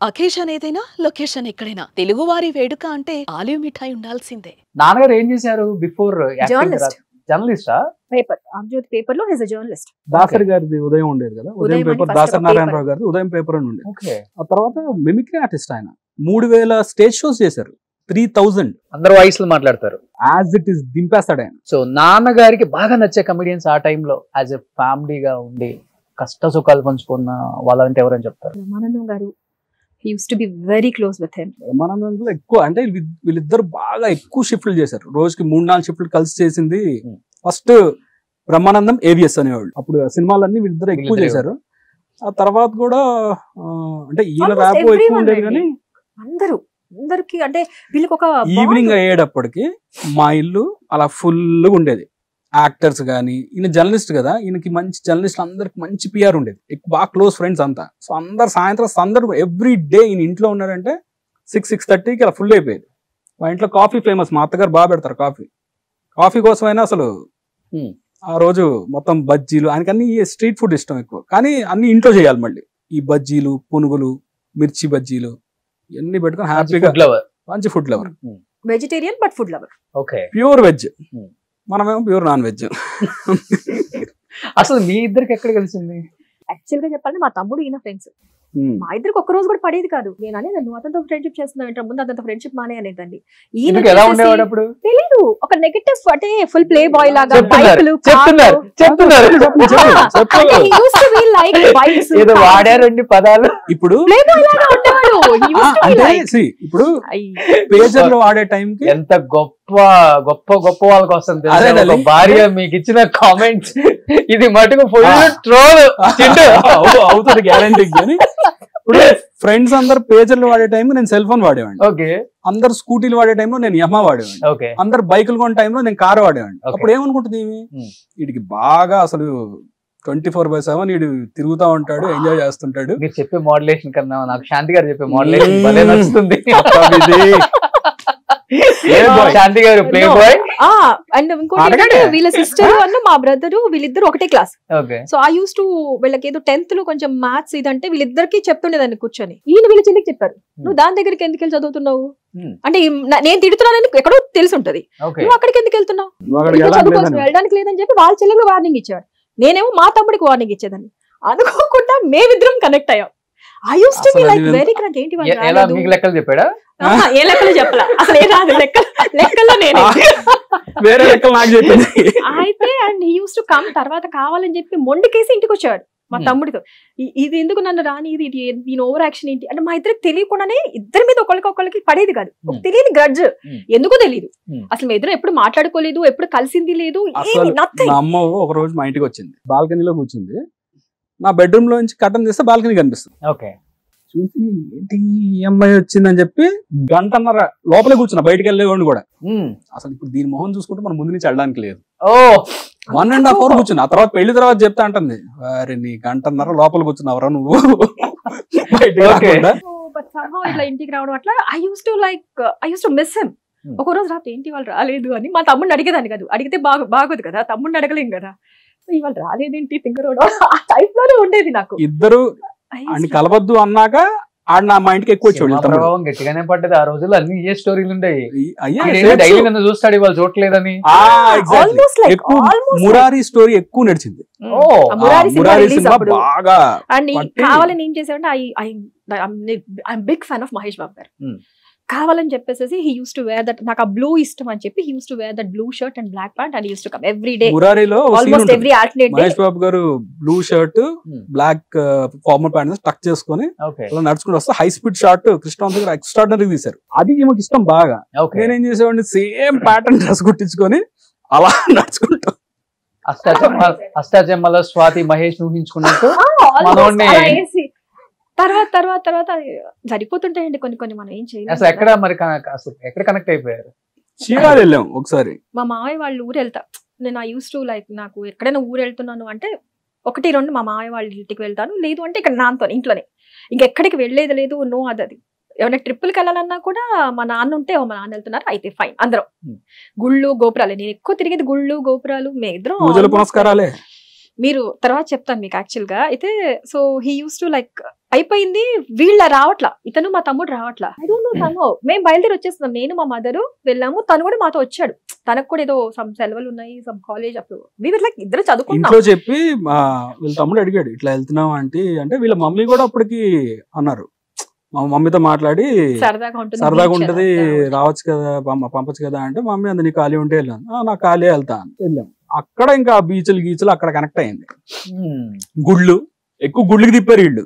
Occasion ఏదైనా location ఎక్కడైనా తెలుగువారి వేడుక అంటే ఆలివ్ మిఠాయి ఉండాల్సిందే. నాన్నగారు ఏం చేశారు before journalist. జర్నలిస్టా? Paper Andhra Jyothi paper లో హిస్ అ జర్నలిస్ట్. దాసరి గారిది ఉదయం ఉండేది కదా, ఉదయం ఉదయం పేపర్, అని దాసరి first నారాయణరావు గారిది ఉదయం పేపర్ అని ఉండేది. ఓకే. ఆ తర్వాత మిమిక్రీ ఆర్టిస్ట్ ఆయన 3000 స్టేజ్ షోస్ చేశారు. 3000 అందరు వాయిస్లు మాట్లాడతారు. యాజ్ ఇట్ ఈస్ దింపేస్తాడు ఆయన. సో నాన్నగారికి బాగా నచ్చే కమెడియన్స్ ఆ టైంలో యాజ్ ఎ ఫ్యామిలీగా ఉండి కష్ట సుఖాలు పంచుకున్న వాళ్ళంటే ఎవరని చెప్తారు? బ్రహ్మానందం గారు, he used to be very close with him. బ్రహ్మానందంలో ఎక్కువ అంటే వీళ్ళిద్దరు బాగా ఎక్కువ షిఫ్ట్లు చేశారు. రోజుకి 3-4 షిఫ్ట్లు కలిసి చేసింది. ఫస్ట్ బ్రహ్మానందం, ఏవిఎస్ అనేవాళ్ళు. అప్పుడు సినిమాలన్నీ వీళ్ళిద్దరు ఎక్కువ వీళ్ళిద్దరే చేశారు. ఆ తర్వాత కూడా అంటే ఈయన Almost ర్యాప్ ఎక్కువ everyone ఉండేది అండి. కానీ అందరికి అంటే వీళ్ళకి ఒక ఈవినింగ్ అయ్యేటప్పటికి మా ఇల్లు అలా ఫుల్గా ఉండేది. యాక్టర్స్ కానీ, ఈయన జర్నలిస్ట్ కదా, ఈయనకి మంచి జర్నలిస్ట్ అందరికి మంచి పిఆర్ ఉండేది. బాగా క్లోజ్ ఫ్రెండ్స్ అంతా. సో అందరు సాయంత్రం అందరూ ఎవ్రీ డే ఈయన ఇంట్లో ఉన్నారంటే 6-6:30కి అలా ఫుల్ అయిపోయేది. మా ఇంట్లో కాఫీ ఫేమస్. మా అత్తగారు బాగా పెడతారు కాఫీ. కాఫీ కోసమైనా అసలు ఆ రోజు మొత్తం బజ్జీలు, ఆయనకి అన్ని స్ట్రీట్ ఫుడ్ ఇష్టం ఎక్కువ, కానీ అన్ని ఇంట్లో చేయాలి. మళ్ళీ ఈ బజ్జీలు, పునుగులు, మిర్చి బజ్జీలు ఇవన్నీ పెట్టుకుని హ్యాపీగా. మంచి food lover. Vegetarian but food lover. Okay. Pure veg, మనమేమో ప్యూర్ నాన్ వెజ్. అసలు మీ ఇద్దరికి ఎక్కడ కలిసింది? యాక్చువల్ గా చెప్పాలంటే మా తమ్ముడు ఈయన ఫ్రెండ్స్. మా ఇద్దరికి ఒక్క రోజు కూడా పడేది కాదు. నేను అనేది నువ్వు అతనితో ఫ్రెండ్షిప్ చేస్తున్నావు ఏంటో, ముందు అతనితో ఫ్రెండ్షిప్ మానే అనేదండి. ఈయన ఎలా ఉండేవాడు అప్పుడు? తెలీదు, ఒక నెగటివ్ అంటే ఫుల్ ప్లే బాయ్ లాగా చెప్తున్నారు. ఏదో వాడారండి పదాలు. ఇప్పుడు ప్లే బాయ్ లాగా ఉండేవాడు. అంటే ఇప్పుడు పేజర్ లో వాడే టైంకి ఎంత గొప్ప గొప్ప గొప్ప వాళ్ళ కోసం తెలుసు. భార్య మీకు ఇచ్చిన కామెంట్స్ ఇది మటుకు ఫుల్ ట్రోల్ అవుతుంది గ్యారంటీ. కానీ ఇప్పుడు ఫ్రెండ్స్ అందరు పేజర్లు వాడే టైం నేను సెల్ ఫోన్ వాడేవాడిని. ఓకే. అందరు స్కూటీలు వాడే టైంలో నేను యమహా వాడేవాడిని. ఓకే. అందరు బైకులు కొనే టైంలో నేను కారు వాడేవాడిని. అప్పుడు ఏమనుకుంటుంది వీడికి బాగా అసలు 24/7 వీడు తిరుగుతా ఉంటాడు, ఎంజాయ్ చేస్తుంటాడు. మీరు చెప్పే మోడలేషన్ కన్నా నాకు శాంతి గారు చెప్పే మోడలేషన్ భలే నచ్చుతుంది. శాంతి గారు ప్లే బాయ్. అండ్ ఇంకోటి వీళ్ళ సిస్టర్ అన్న మా బ్రదర్ వీళ్ళిద్దరు ఒకటే class. So I use to వీళ్ళకి ఏదో 10th లో కొంచెం మ్యాథ్స్ ఇదంటే వీళ్ళిద్దరికి చెప్తుండేదాన్ని కూర్చొని. ఈయన వీళ్ళ చెల్లికి చెప్పారు, నువ్వు దాని దగ్గరికి ఎందుకు వెళ్ళి చదువుతున్నావు అంటే, నేను తిడుతున్నానని ఎక్కడో తెలిసి ఉంటది, నువ్వు అక్కడికి ఎందుకు వెళ్తున్నావు, చదువుకోవచ్చు వెళ్ళడానికి లేదని చెప్పి వాళ్ళ చెల్లెకి వార్నింగ్ ఇచ్చాడు. నేనేమో మా తమ్ముడికి వార్నింగ్ ఇచ్చేదాన్ని. అనుకోకుండా మేమిద్దరం కనెక్ట్ అయ్యాం. I use to be like very connect. ఏంటి మీకు లెక్కలు చెప్పాడా? ఏ లెక్కలు చెప్పలా అసలు, ఏ రాదు లెక్కల్లో నేను వేరే లెక్కలు నాకు చెప్పింది అయితే. And he use to come తర్వాత కావాలని చెప్పి మొండికేసి ఇంటికి వచ్చాడు మా తమ్ముడితో. ఇది ఎందుకు నన్ను రాని, ఇది దీని ఓవర్ యాక్షన్ ఏంటి అంటే, మా ఇద్దరికి తెలియకుండానే ఇద్దరి మీద ఒకరికి పడేది కాదు. తెలియని గ్రడ్జ్, ఎందుకో తెలియదు. అసలు మీ ఇద్దరు ఎప్పుడు మాట్లాడుకోలేదు, ఎప్పుడు కలిసింది లేదు. మా అమ్మ ఒక రోజు మా ఇంటికి వచ్చింది, బాల్కనీలో కూర్చుంది. నా బెడ్రూమ్ లో నుంచి కట్టన్ తీస్తే బాల్కనీ కనిపిస్తుంది. ఓకే. చూసి ఏంటి ఈ అమ్మాయి వచ్చిందని చెప్పి 1.5 గంట లోపలే కూర్చున్నా, బయటకు వెళ్ళేవాడిని కూడా. అసలు ఇప్పుడు దీని మొహం చూసుకుంటే మనం ముందు నుంచి వెళ్ళడానికి లేదు. 1.5 hour కూర్చున్నా. ఆ తర్వాత పెళ్లి తర్వాత చెప్తా అంటుంది, వారి నీ 1.5 గంట లోపల కూర్చున్నావరా నువ్వు ఇట్లా ఇంటికి రావడం అట్లా. I use to miss him. ఒక రోజు రాత్రి ఏంటి వాళ్ళు రాలేదు అని మా తమ్ముడిని అడిగేదాన్ని కాదు. అడిగితే బాగోదు కదా, తమ్ముడిని అడగలేం కదా. ఇవాళ రాలేదేంటి తింగరోడు ఆ టైప్ లోనే ఉండేది నాకు. ఇద్దరు అని కలవద్దు అన్నాక ఆడ మా ఇంటికి ఎక్కువ వచ్చేవాళ్ళు. గట్టిగానే పడ్డది ఆ రోజుల్లో. అన్ని ఏ స్టోరీలు ఉండేవి. డైలీ నన్ను చూస్తాడు, ఇవాళ చూడలేదని. మురారి స్టోరీ ఎక్కువ నడిచింది. మురారి సినిమా బాగా. అండ్ కావాలని ఏం చేసామంటే, I big fan of Mahesh Babu garu. కావాలని చెప్పేసి he use to wear that, నాకు ఆ బ్లూ ఇష్టం అని చెప్పి he use to wear that blue shirt and black pant and use to come every day. మురారిలో almost every alternate day Mahesh Babu garu blue shirt black formal pant tuck చేసుకుని నడుచుకుంటూ వస్తే high speed shot కృష్ణవంత్ గారు ఎక్స్ట్రాడినరీ తీశారు. అది ఈమెకి ఇష్టం బాగా. నేనేం చేసేవాడిని, సేమ్ ప్యాటర్న్ డ్రెస్ కుట్టించుకొని అలా నడుచుకుంటా. అష్టాచెమ్మల స్వాతి మహేష్ ఊహించుకున్నట్టు తర్వాత సరిపోతుంటాయండి కొన్ని మనం ఏం చేయాలి. అసలు ఎక్కడ మరి అసలు ఎక్కడ కనెక్ట్ అయిపోయారు? చీరాలు వెళ్ళాం ఒకసారి. మా మామయ్య వాళ్ళు ఊరు వెళ్తా. నేను ఐ యూస్ టు లైక్, నాకు ఎక్కడైనా ఊరు వెళ్తున్నాను అంటే 1-2 మా మామయ్య వాళ్ళ ఇంటికి వెళ్తాను. లేదు అంటే ఇక్కడ నాన్నతో ఇంట్లోనే, ఇంకెక్కడికి వెళ్ళేది లేదు. నో అది ఏమైనా ట్రిప్పులకి వెళ్ళాలన్నా కూడా మా నాన్న ఉంటే, మా నాన్న వెళ్తున్నారు అయితే ఫైన్ అందరం. గుళ్ళు గోపురాలు, నేను ఎక్కువ తిరిగేది గుళ్ళు గోపురాలు. మేమిద్దరం పునస్కారాలే. మీరు తర్వాత చెప్తాను మీకు యాక్చువల్ గా అయితే. So he use to like అయిపోయింది. వీళ్ళ రావట్లా, ఇతను మా తమ్ముడు రావట్లా. ఐ డోంట్ నో సమ్హౌ మేము బయలుదేరి వచ్చేస్తున్నాం. నేను మా మదరు వెళ్ళాము, తను కూడా మాతో వచ్చాడు. తనకు కూడా ఏదో సమ్ సెలవులు ఉన్నాయి, సమ్ కాలేజ్ అప్పుడు లైక్ ఇద్దరు చదువుకున్నాం. ఇంట్లో చెప్పి వీళ్ళ తమ్ముడు అడిగాడు ఇట్లా వెళ్తున్నాం అంటే వీళ్ళ మమ్మీ కూడా అప్పటికి అన్నారు, మా మమ్మీతో మాట్లాడి సరదాగా ఉంటది రావచ్చు కదా పంపచ్చు కదా అంటే, మమ్మీ అంత నీ ఖాళీ ఉంటే వెళ్ళాను. నాకు ఖాళీ వెళ్తా అని వెళ్ళాం. అక్కడ ఇంకా బీచ్లు అక్కడ కనెక్ట్ అయింది. గుళ్ళు ఎక్కువ గుళ్ళకి తిప్పారు వీళ్ళు.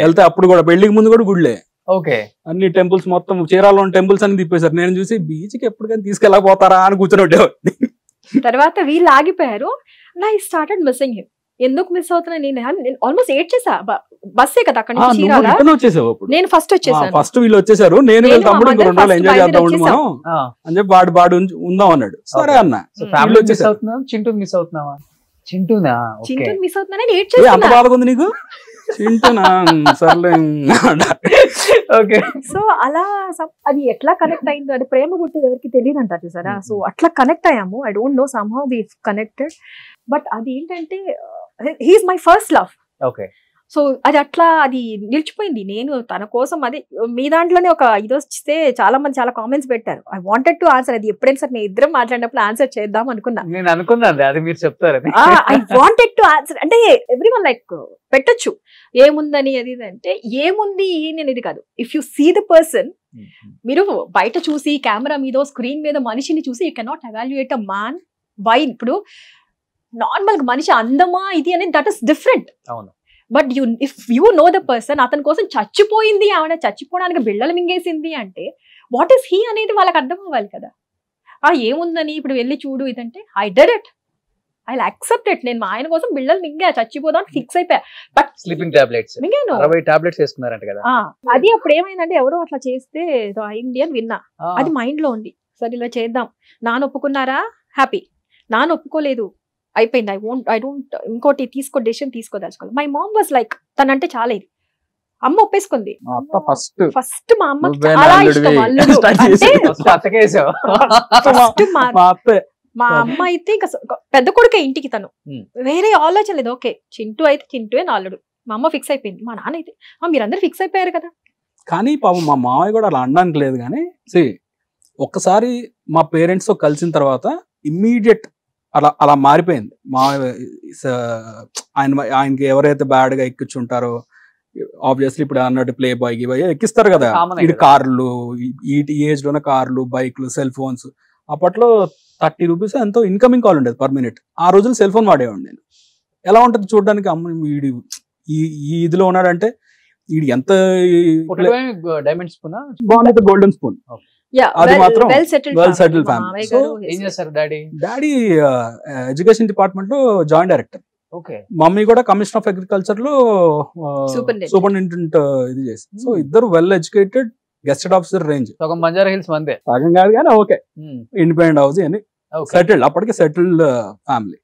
వెళ్తే అప్పుడు కూడా పెళ్లికి ముందు కూడా గుళ్ళే. అన్ని టెంపుల్స్ మొత్తం చీరాల్లో టెంపుల్స్ అన్ని తిప్పేశారు. నేను చూసి బీచ్ కి ఎప్పటికైనా తీసుకెళ్ళకపోతారా అని కూర్చొని తర్వాత వీళ్ళు ఆగిపోయారు. I started missing him. ఎందుకు మిస్ అవుతున్నా, నేను ఆల్మోస్ట్ ఏడ్ చేసా. బస్సే కదా అక్కడ నుంచి చీరాల. నేను ఫస్ట్ వచ్చేసాను. ఫస్ట్ వీళ్ళు వచ్చేసారు. నేను వీళ్ళ తమ్ముడు 2 రోజులు ఎంజాయ్ చేద్దాం మనం అని చెప్పి వాడు ఉందాం అన్నాడు. సరే అన్న. చింటూ మిస్ అవుతున్నావా? చింటూనా మిస్ అవుతున్నానని ఏడ్ చేస్తా. అంత బాధగా ఉంది నీకు? చింటూనా? సర్లే. సో అలా అది ఎట్లా కనెక్ట్ అయిందో, అది ప్రేమ పుట్టేది ఎవరికి తెలియదు అంటారు చూసారా. సో అట్లా కనెక్ట్ అయ్యాము. I don't know, somehow we connected. But అది ఏంటంటే he's my first love. So అది అట్లా అది నిలిచిపోయింది. నేను తన కోసం అది మీ దాంట్లోనే ఒక ఇది వస్తే చాలా మంది చాలా కామెంట్స్ పెట్టారు. I wanted to answer. అది ఎప్పుడైనా సరే నేను ఇద్దరం మాట్లాడినప్పుడు ఆన్సర్ చేద్దాం అనుకున్నా. నేను అనుకున్నాను అది మీరు చెప్తారు. I wanted to answer. అంటే ఎవ్రీవన్ లైక్ పెట్టొచ్చు ఏముందని అది అంటే, ఏముంది అనేది కాదు. If you see the person, మీరు బయట చూసి కెమెరా మీద స్క్రీన్ మీద మనిషిని చూసి you cannot evaluate a man by. ఇప్పుడు నార్మల్ గా మనిషి అందమా ఇది అనేది that is different. But if you know the person, అతని కోసం చచ్చిపోయింది, ఆవిడ చచ్చిపోవడానికి బిళ్ళలు మింగేసింది అంటే వాట్ ఈస్ హీ అనేది వాళ్ళకి అర్థం అవ్వాలి కదా. ఏముందని ఇప్పుడు వెళ్ళి చూడు ఇదంటే I did it, I accept it. నేను మా ఆయన కోసం బిళ్ళలు మింగా చచ్చిపోదాం ఫిక్స్ అయిపోయా. బట్ స్లీపింగ్ టాబ్లెట్స్ మింగాను 60 టాబ్లెట్స్ వేసుకున్నారంట కదా. అది అప్పుడు ఏమైందంటే ఎవరో అట్లా చేస్తే ఇండియన్ విన్నా, అది మైండ్ లో ఉంది. సరే ఇలా చేద్దాం. నాన్న ఒప్పుకున్నారా? హ్యాపీ. నాన్న ఒప్పుకోలేదు, అయిపోయింది. ఐ డోంట్ ఇంకోటి డెసిషన్ తీసుకోదలుచుకోవాలి. మై మామ్ వాజ్ లైక్, తనంటే చాలా ఇది. అమ్మ ఒప్పేసుకుంది. ఫస్ట్ మా అమ్మ చాలా ఇష్టం అల్లుడు అంటే. మా అమ్మ అయితే ఇంకా పెద్ద కొడుకే ఇంటికి, తను వేరే ఆలోచన లేదు. ఓకే చింటూ అయితే చింటూయే నా అల్లుడు. మా అమ్మ ఫిక్స్ అయిపోయింది. మా నాన్న అయితే మీరందరూ ఫిక్స్ అయిపోయారు కదా. కానీ పాపం మా మామయ్య కూడా అలా అనడానికి లేదు. కానీ ఒక్కసారి మా పేరెంట్స్ తో కలిసిన తర్వాత ఇమ్మీడియట్ అలా మారిపోయింది. ఆయనకి ఎవరైతే బ్యాడ్ గా ఎక్కించుంటారో, ఆబ్వియస్లీ ఇప్పుడు అన్నట్టు ప్లే బాయ్ ఎక్కిస్తారు కదా. ఇది కార్లు, ఈ ఏజ్ లోనే కార్లు, బైక్లు, సెల్ ఫోన్స్. అప్పట్లో 30 రూపీస్ ఎంతో ఇన్కమింగ్ కాల్ ఉండేది పర్ మినిట్. ఆ రోజులు సెల్ ఫోన్ వాడేవాడు నేను. ఎలా ఉంటుంది చూడడానికి, అమ్మ వీడి ఈ ఇదిలో ఉన్నాడంటే వీడి ఎంత డైమండ్ స్పూన్, బాగుంది గోల్డెన్ స్పూన్. అది మాత్రం వెల్ సెటిల్డ్ ఫ్యామిలీ. ఏం చేస్తారు డాడీ? ఎడ్యుకేషన్ డిపార్ట్మెంట్ లో జాయింట్ డైరెక్టర్. మమ్మీ కూడా కమిషనర్ ఆఫ్ అగ్రికల్చర్ లో సూపరింటెండెంట్ ఇది చేసి. సో ఇద్దరు వెల్ ఎడ్యుకేటెడ్, గెస్టెడ్ ఆఫీసర్ రేంజ్. సగం బంజారా హిల్స్ మందే, సగం కాదు కానీ ఓకే ఇండిపెండెంట్ హౌస్ అని సెటిల్డ్, అప్పటికే సెటిల్డ్ ఫ్యామిలీ.